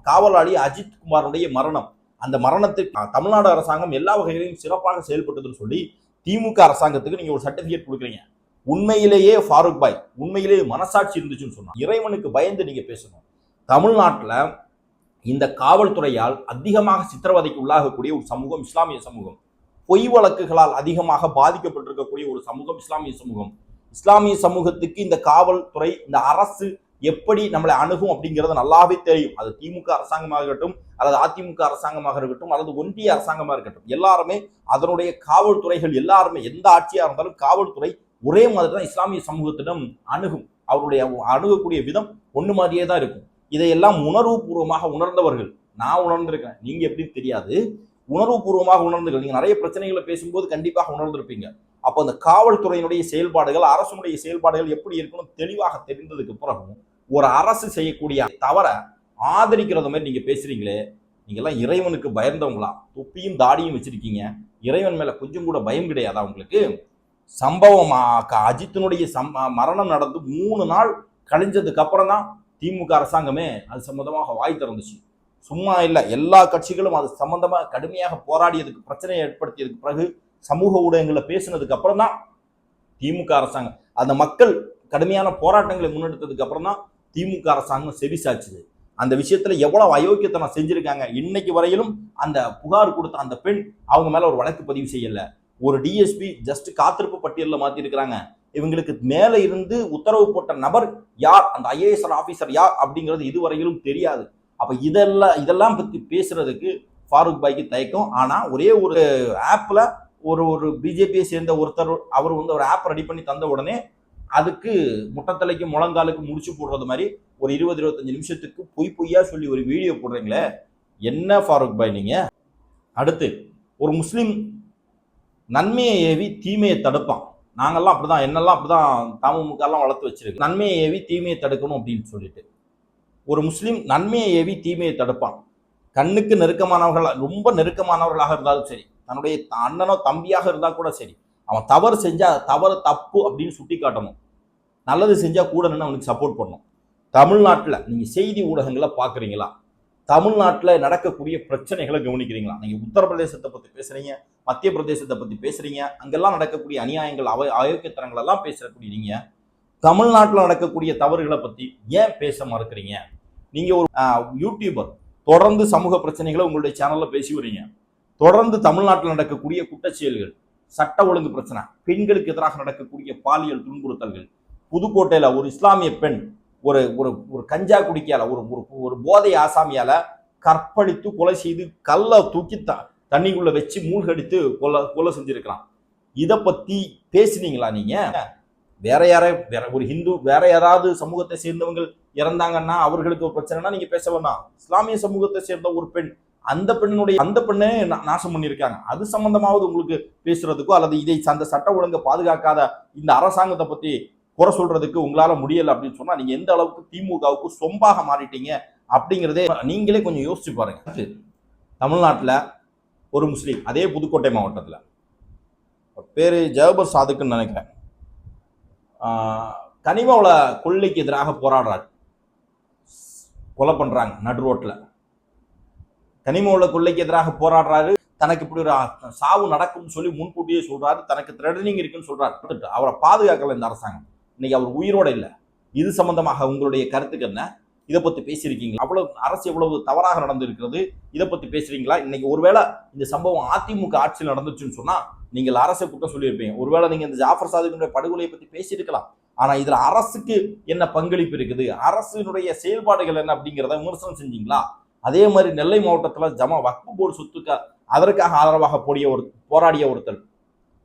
காவலாளி அஜித் குமாருடைய மரணம், அந்த மரணத்துக்கு தமிழ்நாடு அரசாங்கம் எல்லா வகையிலையும் சிறப்பாக செயல்பட்டதுன்னு சொல்லி திமுக அரசாங்கத்துக்கு நீங்க ஒரு சர்டிபிகேட் கொடுக்குறீங்க. உண்மையிலேயே ஃபாரூக் பாய் உண்மையிலேயே மனசாட்சி இருந்துச்சுன்னு சொன்னா இறைவனுக்கு பயந்து நீங்க பேசணும். தமிழ்நாட்டில் இந்த காவல்துறையால் அதிகமாக சித்திரவதைக்கு உள்ளாகக்கூடிய ஒரு சமூகம் இஸ்லாமிய சமூகம். பொய் வழக்குகளால் அதிகமாக பாதிக்கப்பட்டிருக்கக்கூடிய ஒரு சமூகம் இஸ்லாமிய சமூகம். இஸ்லாமிய சமூகத்துக்கு இந்த காவல்துறை, இந்த அரசு எப்படி நம்மளை அணுகும் அப்படிங்கிறது நல்லாவே தெரியும். அது திமுக அரசாங்கமாக இருக்கட்டும், அல்லது அதிமுக அரசாங்கமாக இருக்கட்டும், அல்லது ஒன்றிய அரசாங்கமாக இருக்கட்டும், எல்லாருமே அதனுடைய காவல்துறைகள் எல்லாருமே எந்த ஆட்சியா இருந்தாலும் காவல்துறை ஒரே மாதிரி தான் இஸ்லாமிய சமூகத்திடம் அணுகும். அவருடைய அணுகக்கூடிய விதம் ஒன்று மாதிரியே தான் இருக்கும். இதையெல்லாம் உணர்வுபூர்வமாக உணர்ந்தவர்கள். நான் உணர்ந்திருக்கேன், நீங்க எப்படி தெரியாது, உணர்வுபூர்வமாக உணர்ந்துகள். நீங்க நிறைய பிரச்சனைகளை பேசும்போது கண்டிப்பாக உணர்ந்திருப்பீங்க. அப்போ அந்த காவல்துறையினுடைய செயல்பாடுகள், அரசுடைய செயல்பாடுகள் எப்படி இருக்கணும் தெளிவாக தெரிந்ததுக்கு பிறகும் ஒரு அரசு செய்யக்கூடிய தவற ஆதரிக்கிறது மாதிரி நீங்க பேசுறீங்களே, நீங்க எல்லாம் இறைவனுக்கு பயந்தவங்களா? தொப்பியும் தாடியும் வச்சிருக்கீங்க, இறைவன் மேல கொஞ்சம் கூட பயம் கிடையாதா உங்களுக்கு? சம்பவம் அஜித்தினுடைய மரணம் நடந்து 3 நாள் கழிஞ்சதுக்கு அப்புறம் தான் திமுக அரசாங்கமே அது சம்பந்தமாக வாய் திறந்துச்சு. சும்மா இல்லை, எல்லா கட்சிகளும் அது சம்பந்தமா கடுமையாக போராடியதுக்கு, பிரச்சனையை ஏற்படுத்தியதுக்கு பிறகு சமூக ஊடகங்களில் பேசினதுக்கு அப்புறம் தான் திமுக அரசாங்கம், அந்த மக்கள் கடுமையான போராட்டங்களை முன்னெடுத்ததுக்கு அப்புறம் தான் திமுக அரசாங்கம் செவிசாச்சுது. அந்த விஷயத்துல எவ்வளவு அயோக்கியத்தனம் செஞ்சிருக்காங்க. இன்னைக்கு வரையிலும் அந்த புகார் கொடுத்த அந்த பெண் அவங்க மேல ஒரு வழக்கு பதிவு செய்யல. ஒரு டிஎஸ்பி ஜஸ்ட் காத்திருப்பு பட்டியலில் மாத்தி இருக்கிறாங்க. இவங்களுக்கு மேல இருந்து உத்தரவு போட்ட நபர் யார், அந்த ஐஏஎஸ் ஆபீசர் யார் அப்படிங்கிறது இதுவரையிலும் தெரியாது. அப்ப இதெல்லாம் பத்தி பேசுறதுக்கு ஃபாரூக் பாய்க்கு தயக்கம். ஆனா ஒரே ஒரு ஆப்ல ஒரு பிஜேபியை சேர்ந்த ஒருத்தர் அவர் ஒரு ஆப் ரெடி பண்ணி தந்த உடனே அதுக்கு முட்டத்தலைக்கு முழங்காலுக்கு முடிச்சு போடுறது மாதிரி ஒரு 20-25 நிமிஷத்துக்கு பொய்யா சொல்லி ஒரு வீடியோ போடுறீங்களே, என்ன ஃபாரூக் பாய் நீங்க? அடுத்து ஒரு முஸ்லிம் நன்மையை ஏவி தீமையை தடுப்பான். நாங்கெல்லாம் அப்படிதான், என்னெல்லாம் அப்படிதான் தமுமுக எல்லாம் வளர்த்து வச்சிருக்கு. நன்மையை ஏவி தீமையை தடுக்கணும் அப்படின்னு சொல்லிட்டு ஒரு முஸ்லிம் நன்மையை ஏவி தீமையை தடுப்பான். கண்ணுக்கு நெருக்கமானவர்கள், ரொம்ப நெருக்கமானவர்களாக இருந்தாலும் சரி, தன்னுடைய அண்ணனோ தம்பியாக இருந்தா கூட சரி, அவன் தவறு செஞ்சா தவறு தப்பு அப்படின்னு சுட்டி காட்டணும். நல்லது செஞ்சா கூட நின்று அவனுக்கு சப்போர்ட் பண்ணணும். தமிழ்நாட்டில் நீங்க செய்தி ஊடகங்களை பாக்குறீங்களா? தமிழ்நாட்டில் நடக்கக்கூடிய பிரச்சனைகளை கவனிக்கிறீங்களா? நீங்க உத்தரப்பிரதேசத்தை பத்தி பேசுறீங்க, மத்திய பிரதேசத்தை பத்தி பேசுறீங்க, அங்கெல்லாம் நடக்கக்கூடிய அநியாயங்கள், அயோக்கியத்தனங்கள் எல்லாம் பேசக்கூடிய நீங்க தமிழ்நாட்டில் நடக்கக்கூடிய தவறுகளை பத்தி ஏன் பேச மறுக்கிறீங்க? நீங்க ஒரு யூடியூபர், தொடர்ந்து சமூக பிரச்சனைகளை உங்களுடைய சேனல்ல பேசி வரீங்க. தொடர்ந்து தமிழ்நாட்டில் நடக்கக்கூடிய குற்றச்செயல்கள், சட்ட ஒழுங்கு பிரச்சனை, பெண்களுக்கு எதிராக நடக்கக்கூடிய பாலியல் துன்புறுத்தல்கள், புதுக்கோட்டையில ஒரு இஸ்லாமிய பெண் ஒரு ஒரு கஞ்சா குடிக்கால, ஒரு போதை ஆசாமியால கற்பழித்து கொலை செய்து கல்லை தூக்கி தண்ணிக்குள்ள வச்சு மூழ்கடித்து கொலை செஞ்சிருக்கிறான். இதை பத்தி பேசினீங்களா நீங்க? வேற ஒரு ஹிந்து, வேற யாராவது சமூகத்தை சேர்ந்தவங்க இறந்தாங்கன்னா அவர்களுக்கு ஒரு பிரச்சனைனா நீங்க பேச வேணாம். இஸ்லாமிய சமூகத்தை சேர்ந்த ஒரு பெண், அந்த பெண்ணே நாசம் பண்ணியிருக்காங்க, அது சம்பந்தமாவது உங்களுக்கு பேசுறதுக்கோ அல்லது இதை அந்த சட்ட ஒழுங்கை பாதுகாக்காத இந்த அரசாங்கத்தை பத்தி குறை சொல்றதுக்கு உங்களால முடியல அப்படின்னு சொன்னா நீங்க எந்த அளவுக்கு திமுகவுக்கு சொம்பாக மாறிட்டீங்க அப்படிங்கிறதே நீங்களே கொஞ்சம் யோசிச்சு பாருங்க. தமிழ்நாட்டில் ஒரு முஸ்லீம், அதே புதுக்கோட்டை மாவட்டத்தில், பேரு ஜவபர் சாதுக்குன்னு நினைக்கிறேன், கனிமவள கொள்ளைக்கு எதிராக போராடுறாரு. கொலை பண்றாங்க நடு ரோட்ல. கனிமவள கொள்ளைக்கு எதிராக போராடுறாரு. தனக்கு இப்படி ஒரு சாவு நடக்கும்னு சொல்லி முன்கூட்டியே சொல்றாரு. தனக்கு த்ரெட்டனிங் இருக்குன்னு சொல்றாரு. அவரை பாதுகாக்கல இந்த அரசாங்கம். இன்னைக்கு அவர் உயிரோட இல்லை. இது சம்பந்தமாக உங்களுடைய கருத்துக்கு என்ன? இதை பத்தி பேசியிருக்கீங்களா? அவ்வளவு அரசு எவ்வளவு தவறாக நடந்திருக்கிறது, இதை பத்தி பேசுறீங்களா? இன்னைக்கு ஒருவேளை இந்த சம்பவம் அதிமுக ஆட்சியில் நடந்துச்சுன்னு சொன்னா நீங்கள் அரசை குற்றம் சொல்லியிருப்பீங்க. ஒருவேளை நீங்க இந்த ஜாஃபர் சாதிக்குடைய படுகொலையை பத்தி பேசியிருக்கலாம். ஆனா இதுல அரசுக்கு என்ன பங்களிப்பு இருக்குது, அரசினுடைய செயல்பாடுகள் என்ன அப்படிங்கிறத விமர்சனம் செஞ்சீங்களா? அதே மாதிரி நெல்லை மாவட்டத்துல வக்ஃபு போர்டு சொத்துக்க அதற்காக ஆதரவாக போராடிய ஒருத்தர்,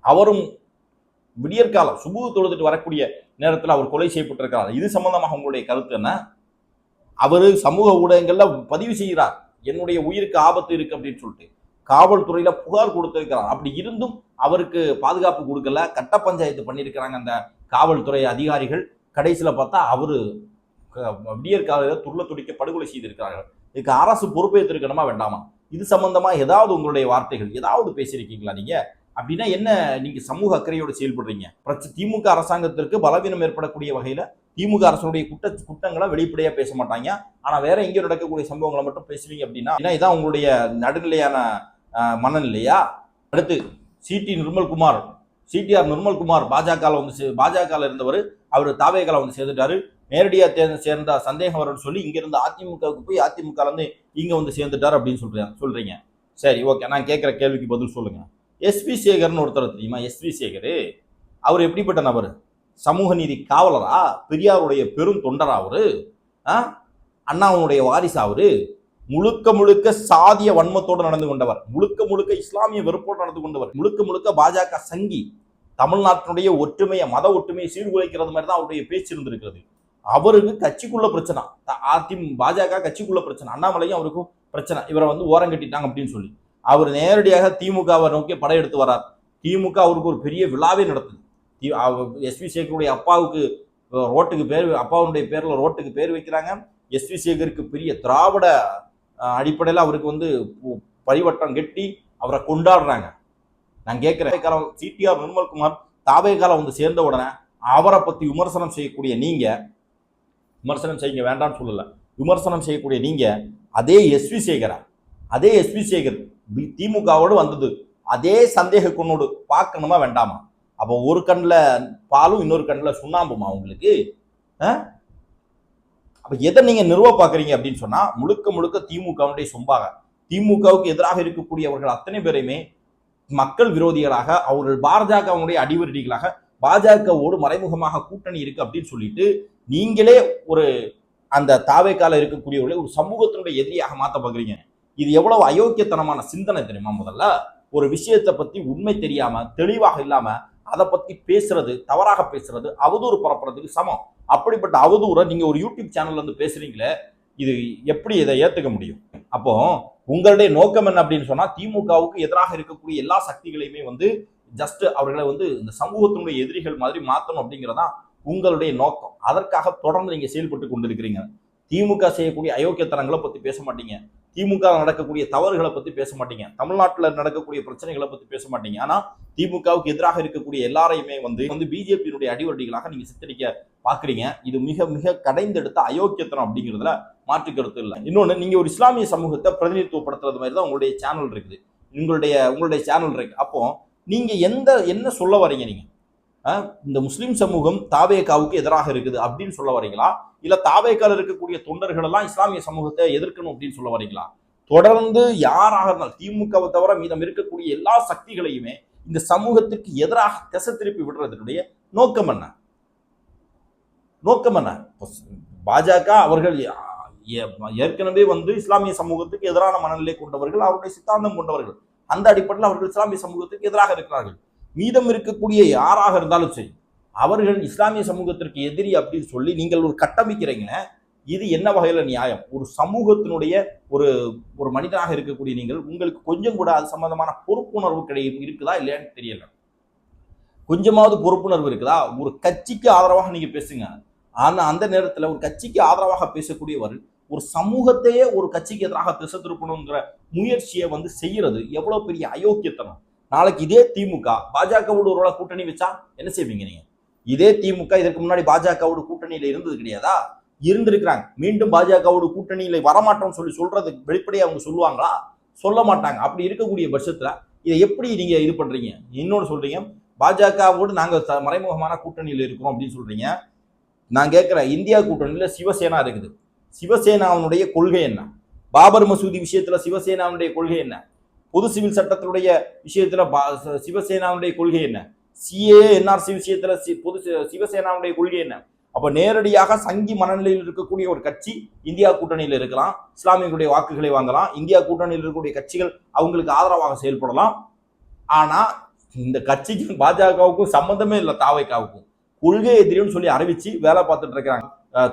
அவரும் விடியற்காலம் சுபு தொழுதுட்டு வரக்கூடிய நேரத்தில் அவர் கொலை செய்யப்பட்டிருக்கிறார். இது சம்பந்தமாக உங்களுடைய கருத்து என்ன? அவரு சமூக ஊடகங்கள்ல பதிவு செய்கிறார், என்னுடைய உயிருக்கு ஆபத்து இருக்கு அப்படின்னு சொல்லிட்டு காவல்துறையில புகார் கொடுத்திருக்கிறார். அப்படி இருந்தும் அவருக்கு பாதுகாப்பு கொடுக்கல, கட்ட பஞ்சாயத்து பண்ணியிருக்கிறாங்க அந்த காவல்துறை அதிகாரிகள். கடைசியில பார்த்தா அவரு விடியற்காலையில துள்ள துடிக்க படுகொலை செய்திருக்கிறார்கள். இதுக்கு அரசு பொறுப்பேற்றிருக்கணுமா வேண்டாமா? இது சம்பந்தமா ஏதாவது உங்களுடைய வார்த்தைகள் ஏதாவது பேசியிருக்கீங்களா நீங்க? அப்படின்னா என்ன நீங்க சமூக அக்கறையோடு செயல்படுறீங்க? திமுக அரசாங்கத்திற்கு பலவீனம் ஏற்படக்கூடிய வகையில திமுக அரசுடைய குற்றங்களை வெளிப்படையா பேச மாட்டாங்க. ஆனா வேற எங்கேயும் நடக்கக்கூடிய சம்பவங்களை மட்டும் பேசுவீங்க அப்படின்னா இதான் உங்களுடைய நடுநிலையான மனநிலையா? அடுத்து சிடிஆர் நிர்மல்குமார் பாஜக இருந்தவர், அவர் தாவேகால வந்து சேர்ந்துட்டாரு. நேரடியா சேர்ந்த சந்தேகம் வரும்னு சொல்லி இங்க இருந்து அதிமுகவுக்கு போய் அதிமுக இருந்து இங்க வந்து சேர்ந்துட்டாரு அப்படின்னு சொல்றீங்க. சரி, ஓகே, நான் கேட்கிற கேள்விக்கு பதில் சொல்லுங்க. எஸ்வி சேகர்னு ஒருத்தர் தெரியுமா? எஸ்வி சேகர் அவர் எப்படிப்பட்ட நபர்? சமூக நீதி காவலரா? பெரியாருடைய பெரும் தொண்டரா? அவரு அண்ணாவுடைய வாரிசா? அவரு முழுக்க முழுக்க சாதிய வன்மத்தோடு நடந்து கொண்டவர், முழுக்க முழுக்க இஸ்லாமிய வெறுப்போடு நடந்து கொண்டவர், முழுக்க முழுக்க பாஜக சங்கி, தமிழ்நாட்டினுடைய ஒற்றுமையை மத ஒற்றுமையை சீர்குலைக்கிறது மாதிரி தான் அவருடைய பேச்சு இருந்திருக்கிறது. அவருக்கு கட்சிக்குள்ள பிரச்சனை, பாஜக கட்சிக்குள்ள பிரச்சனை, அண்ணாமலையும் அவருக்கும் பிரச்சனை. இவரை வந்து ஓரம் கட்டிட்டாங்க அப்படின்னு சொல்லி அவர் நேரடியாக திமுகவை நோக்கி படையெடுத்து வரார். திமுக அவருக்கு ஒரு பெரிய விழாவே நடத்துது. எஸ்வி சேகருடைய அப்பாவுக்கு ரோட்டுக்கு பேர், அப்பாவுடைய பேர்ல ரோட்டுக்கு பேர் வைக்கிறாங்க. எஸ்வி சேகருக்கு பெரிய திராவிட அடிப்படையில் அவருக்கு வந்து பரிவட்டம் கட்டி அவரை கொண்டாடுறாங்க. நான் கேட்கிறேன், சிடிஆர் நிர்மல்குமார் தாவேகால வந்து சேர்ந்த உடனே அவரை பத்தி விமர்சனம் செய்யக்கூடிய நீங்க, விமர்சனம் செய்யுங்க வேண்டாம்னு சொல்லல, விமர்சனம் செய்யக்கூடிய நீங்க அதே எஸ்வி சேகர் திமுகவோடு வந்தது அதே சந்தேக கொண்டோடு பார்க்கணுமா வேண்டாமா? அப்போ ஒரு கண்ணில் பாலும் இன்னொரு கண்ணில் சுண்ணாம்புமா உங்களுக்கு? அப்ப எதை நீங்க நிறுவ பாக்குறீங்க அப்படின்னு சொன்னா முழுக்க முழுக்க திமுகவுடைய சொம்பாக, திமுகவுக்கு எதிராக இருக்கக்கூடியவர்கள் அத்தனை பேரையுமே மக்கள் விரோதிகளாக, அவர்கள் பாஜகவுடைய அடிவருடிகளாக, பாஜகவோடு மறைமுகமாக கூட்டணி இருக்கு அப்படின்னு சொல்லிட்டு நீங்களே ஒரு அந்த தாவேக்கால இருக்கக்கூடியவர்களை ஒரு சமூகத்தினுடைய எதிரியாக மாத்த பாக்குறீங்க. இது எவ்வளவு அயோக்கியத்தனமான சிந்தனை தெரியுமா? முதல்ல ஒரு விஷயத்தை பத்தி உண்மை தெரியாம தெளிவாக இல்லாம அதை பத்தி பேசுறது, தவறாக பேசுறது, அவதூறு பரப்புறதுக்கு சமம். அப்படிப்பட்ட அவதூறை நீங்க ஒரு யூடியூப் சேனல்ல இருந்து பேசுறீங்களே, இது எப்படி இதை ஏத்துக்க முடியும்? அப்போ உங்களுடைய நோக்கம் என்ன அப்படின்னு சொன்னா திமுகவுக்கு எதிராக இருக்கக்கூடிய எல்லா சக்திகளையுமே வந்து ஜஸ்ட் அவர்களை வந்து இந்த சமூகத்தினுடைய எதிரிகள் மாதிரி மாற்றணும் அப்படிங்கிறதா உங்களுடைய நோக்கம். அதற்காக தொடர்ந்து நீங்க செயல்பட்டு கொண்டிருக்கிறீங்க. திமுக செய்யக்கூடிய அயோக்கியத்தனங்களை பத்தி பேச மாட்டீங்க, திமுக நடக்கக்கூடிய தவறுகளை பத்தி பேச மாட்டீங்க, தமிழ்நாட்டில் நடக்கக்கூடிய பிரச்சனைகளை பத்தி பேச மாட்டீங்க. ஆனா திமுகவுக்கு எதிராக இருக்கக்கூடிய எல்லாரையுமே வந்து பிஜேபியினுடைய அடிவருடிகளாக நீங்க சித்தரிக்க பாக்குறீங்க. இது மிக மிக கடைந்தெடுத்த அயோக்கியத்தனம் அப்படிங்கிறதுல மாற்று கருத்து இல்லை. இன்னொன்னு, நீங்க ஒரு இஸ்லாமிய சமூகத்தை பிரதிநிதித்துவப்படுத்துறது மாதிரி தான் உங்களுடைய சேனல் இருக்குது, உங்களுடைய சேனல் இருக்கு. அப்போ நீங்க என்ன சொல்ல வரீங்க? நீங்க இந்த முஸ்லிம் சமூகம் தாவேகாவுக்கு எதிராக இருக்குது அப்படின்னு சொல்ல வரீங்களா? இல்ல தாவேகால இருக்கக்கூடிய தொண்டர்கள் எல்லாம் இஸ்லாமிய சமூகத்தை எதிர்க்கணும் அப்படின்னு சொல்ல வரீங்களா? தொடர்ந்து யாராக இருந்தாலும் திமுகவை தவிர மீதம் இருக்கக்கூடிய எல்லா சக்திகளையுமே இந்த சமூகத்திற்கு எதிராக திசை திருப்பி விடுறதுடைய நோக்கம் என்ன? பாஜக அவர்கள் ஏற்கனவே வந்து இஸ்லாமிய சமூகத்துக்கு எதிரான மனநிலை கொண்டவர்கள், அவருடைய சித்தாந்தம் கொண்டவர்கள். அந்த அடிப்படையில் அவர்கள் இஸ்லாமிய சமூகத்துக்கு எதிராக இருக்கிறார்கள். மீதம் இருக்கக்கூடிய யாராக இருந்தாலும் சரி, அவர்கள் இஸ்லாமிய சமூகத்திற்கு எதிரி அப்படின்னு சொல்லி நீங்கள் ஒரு கட்டமைக்கிறீங்க. இது என்ன வகையில நியாயம்? ஒரு சமூகத்தினுடைய ஒரு மனிதனாக இருக்கக்கூடிய நீங்கள், உங்களுக்கு கொஞ்சம் கூட அது சம்பந்தமான பொறுப்புணர்வு இருக்குதா இல்லையான்னு தெரியல. கொஞ்சமாவது பொறுப்புணர்வு இருக்குதா? ஒரு கட்சிக்கு ஆதரவாக நீங்க பேசுங்க. ஆனா அந்த நேரத்துல ஒரு கட்சிக்கு ஆதரவாக பேசக்கூடியவர் ஒரு சமூகத்தையே ஒரு கட்சிக்கு எதிராக திசை திருப்பணுங்கிற முயற்சியை வந்து செய்யறது எவ்வளவு பெரிய அயோக்கியத்தனம். நாளைக்கு இதே திமுக பாஜகவோடு ஒரு கூட்டணி வச்சா என்ன செய்வீங்க நீங்க? இதே திமுக இதற்கு முன்னாடி பாஜகவோடு கூட்டணியில இருந்தது கிடையாதா? இருந்திருக்கிறாங்க. மீண்டும் பாஜகவோடு கூட்டணியில வரமாட்டோம்னு சொல்றது வெளிப்படையா அவங்க சொல்லுவாங்களா? சொல்ல மாட்டாங்க. அப்படி இருக்கக்கூடிய பட்சத்துல இதை எப்படி நீங்க இது பண்றீங்க? இன்னொன்னு சொல்றீங்க, பாஜகவோடு நாங்க மறைமுகமான கூட்டணியில இருக்கிறோம் அப்படின்னு சொல்றீங்க. நான் கேட்கிறேன், இந்தியா கூட்டணியில சிவசேனா இருக்குது. சிவசேனாவுடைய கொள்கை என்ன? பாபர் மசூதி விஷயத்துல சிவசேனாவுடைய கொள்கை என்ன? பொது சிவில் சட்டத்தினுடைய விஷயத்துல சிவசேனாவுடைய கொள்கை என்ன? சிஏ என்ஆர்சி விஷயத்துல சிவசேனாவுடைய கொள்கை என்ன? அப்ப நேரடியாக சங்கி மனநிலையில் இருக்கக்கூடிய ஒரு கட்சி இந்தியா கூட்டணியில் இருக்கலாம், இஸ்லாமியர்களுடைய வாக்குகளை வாங்கலாம், இந்தியா கூட்டணியில் இருக்கக்கூடிய கட்சிகள் அவங்களுக்கு ஆதரவாக செயல்படலாம். ஆனா இந்த கட்சிக்கும் பாஜகவுக்கும் சம்பந்தமே இல்லை, தாவேக்காவுக்கும் கொள்கை எதிரின்னு சொல்லி அறிவிச்சு வேலை பார்த்துட்டு இருக்கிறாங்க.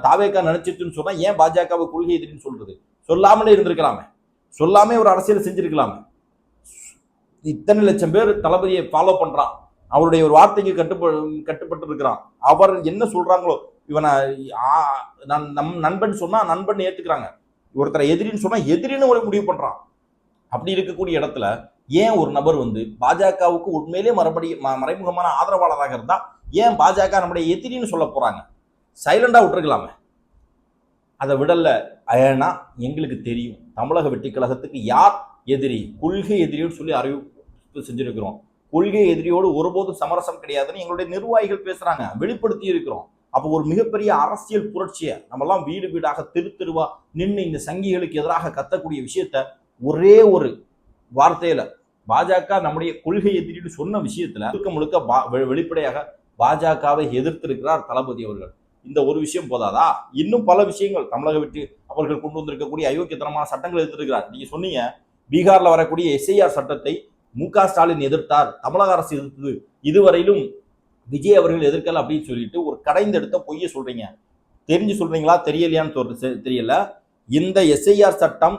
தாவேக்கா நினைச்சிட்டுன்னு சொன்னா ஏன் பாஜகவை கொள்கை எதிரின்னு சொல்றது? சொல்லாமலே இருந்திருக்கலாமே, சொல்லாமே ஒரு அரசியல் செஞ்சிருக்கலாமே. இத்தனை லட்சம் பேர் தளபதியை ஃபாலோ பண்றான், அவருடைய ஒரு வார்த்தைக்கு கட்டுப்பட்டு இருக்கிறான். அவர் என்ன சொல்றாங்களோ, இவனை நம் நண்பன் சொன்னா நண்பன் ஏத்துக்கிறாங்க. ஒருத்தரை எதிரின்னு சொன்னா எதிரின்னு ஒரு முடிவு பண்றான். அப்படி இருக்கக்கூடிய இடத்துல ஏன் ஒரு நபர் வந்து பாஜகவுக்கு உண்மையிலே மறைமுகமான ஆதரவாளராக இருந்தா ஏன் பாஜக நம்முடைய எதிரின்னு சொல்ல போறாங்க? சைலண்டா விட்டுருக்கலாமே. அதை விடல. ஏன்னா எங்களுக்கு தெரியும் தமிழக வெற்றி கழகத்துக்கு யார் எதிரி, கொள்கை எதிரின்னு சொல்லி அறிவிப்பு செஞ்சிருக்கிறோம். கொள்கை எதிரியோடு ஒருபோதும் சமரசம் கிடையாதுன்னு எங்களுடைய நிர்வாகிகள் பேசுறாங்க, வெளிப்படுத்தி இருக்கிறோம். அப்போ ஒரு மிகப்பெரிய அரசியல் புரட்சியை நம்மெல்லாம் வீடு வீடாக தெரு தெருவா நின்று இந்த சங்கிகளுக்கு எதிராக கத்தக்கூடிய விஷயத்த ஒரே ஒரு வார்த்தையில பாஜக நம்முடைய கொள்கை எதிரின்னு சொன்ன விஷயத்துல முழுக்க வெளிப்படையாக பாஜகவை எதிர்த்திருக்கிறார் தளபதி அவர்கள். இந்த ஒரு விஷயம் போதாதா? இன்னும் பல விஷயங்கள் தமிழக வெற்றி அவர்கள் கொண்டு வந்திருக்கக்கூடிய அயோக்கியத்தனமான சட்டங்கள் எதிர்த்திருக்கிறார். நீங்க சொன்னீங்க பீகார்ல வரக்கூடிய எஸ்ஐஆர் சட்டத்தை மு.க. ஸ்டாலின் எதிர்த்தார், தமிழக அரசு எதிர்த்தது, இதுவரையிலும் விஜய் அவர்கள் எதிர்க்கல அப்படின்னு சொல்லிட்டு ஒரு கடைந்தெடுத்த பொய்ய சொல்றீங்க. தெரிஞ்சு சொல்றீங்களா தெரியலையான்னு தெரியல. இந்த எஸ்ஐஆர் சட்டம்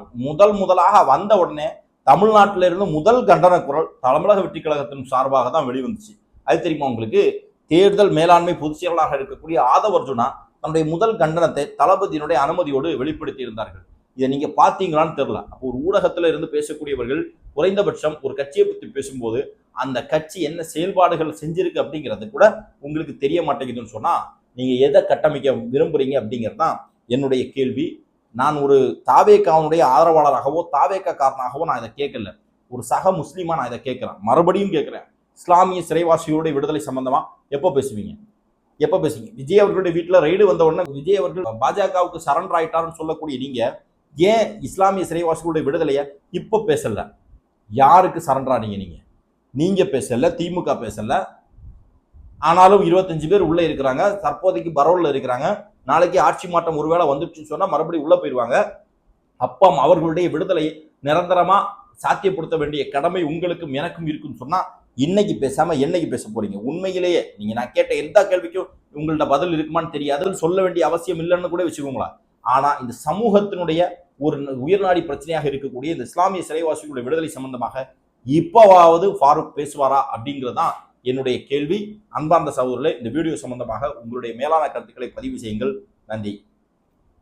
முதலாக வந்த உடனே தமிழ்நாட்டில இருந்து முதல் கண்டன குரல் தமிழக வெற்றி கழகத்தின் சார்பாக தான் வெளிவந்துச்சு. அது தெரியுமா உங்களுக்கு? தேர்தல் மேலாண்மை பொதுச் செயலாளராக இருக்கக்கூடிய ஆதவ் அர்ஜுனா தன்னுடைய முதல் கண்டனத்தை தளபதியினுடைய அனுமதியோடு வெளிப்படுத்தி இருந்தார்கள். இதை நீங்க பாத்தீங்களான்னு தெரியல. அப்போ ஒரு ஊடகத்துல இருந்து பேசக்கூடியவர்கள் குறைந்தபட்சம் ஒரு கட்சியை பற்றி பேசும்போது அந்த கட்சி என்ன செயல்பாடுகள் செஞ்சிருக்கு அப்படிங்கிறது கூட உங்களுக்கு தெரிய மாட்டேங்குதுன்னு சொன்னா நீங்க எதை கட்டமைக்க விரும்புறீங்க அப்படிங்கிறது தான் என்னுடைய கேள்வி. நான் ஒரு தாவேகாவுடைய ஆதரவாளராகவோ தாவேகாரனாகவோ நான் இதை கேட்கல. ஒரு சக முஸ்லீமா நான் இதை கேட்கிறேன், மறுபடியும் கேட்கிறேன். இஸ்லாமிய சிறைவாசிகளுடைய விடுதலை சம்பந்தமா எப்போ பேசுவீங்க? விஜய் அவர்களுடைய வீட்டில் ரைடு வந்த உடனே விஜய் அவர்கள் பாஜகவுக்கு சரண்டர் ஆயிட்டாருன்னு சொல்லக்கூடிய நீங்க ஏன் இஸ்லாமிய சிறைவாசிகளுடைய விடுதலைய இப்ப பேசல? யாருக்கு சரண்டர் ஆனீங்க? நீங்க பேசல, திமுக பேசல. ஆனாலும் 25 பேர் உள்ள இருக்கிறாங்க, தற்போதைக்கு பரோல்ல இருக்கிறாங்க. நாளைக்கு ஆட்சி மாற்றம் ஒருவேளை வந்துச்சுன்னு சொன்னா மறுபடியும் உள்ள போயிடுவாங்க. அப்பா அவர்களுடைய விடுதலையை நிரந்தரமா சாத்தியப்படுத்த வேண்டிய கடமை உங்களுக்கும் எனக்கும் இருக்குன்னு சொன்னா இன்னைக்கு பேசாம என்னைக்கு பேச போறீங்க? உண்மையிலேயே நீங்க நான் கேட்ட எந்த கேள்விக்கும் உங்கள்ட்ட பதில் இருக்குமான்னு தெரியாது, சொல்ல வேண்டிய அவசியம் இல்லைன்னு கூட வச்சுக்கோங்களா. ஆனா இந்த சமூகத்தினுடைய ஒரு உயர்நாடி பிரச்சனையாக இருக்கக்கூடிய இந்த இஸ்லாமிய சிறைவாசிகளுடைய விடுதலை சம்பந்தமாக இப்பவாவது ஃபாரூக் பேசுவாரா அப்படிங்கிறதான் என்னுடைய கேள்வி. அன்பார்ந்த சகோதரர்களே, இந்த வீடியோ சம்பந்தமாக உங்களுடைய மேலான கருத்துக்களை பதிவு செய்யுங்கள். நன்றி.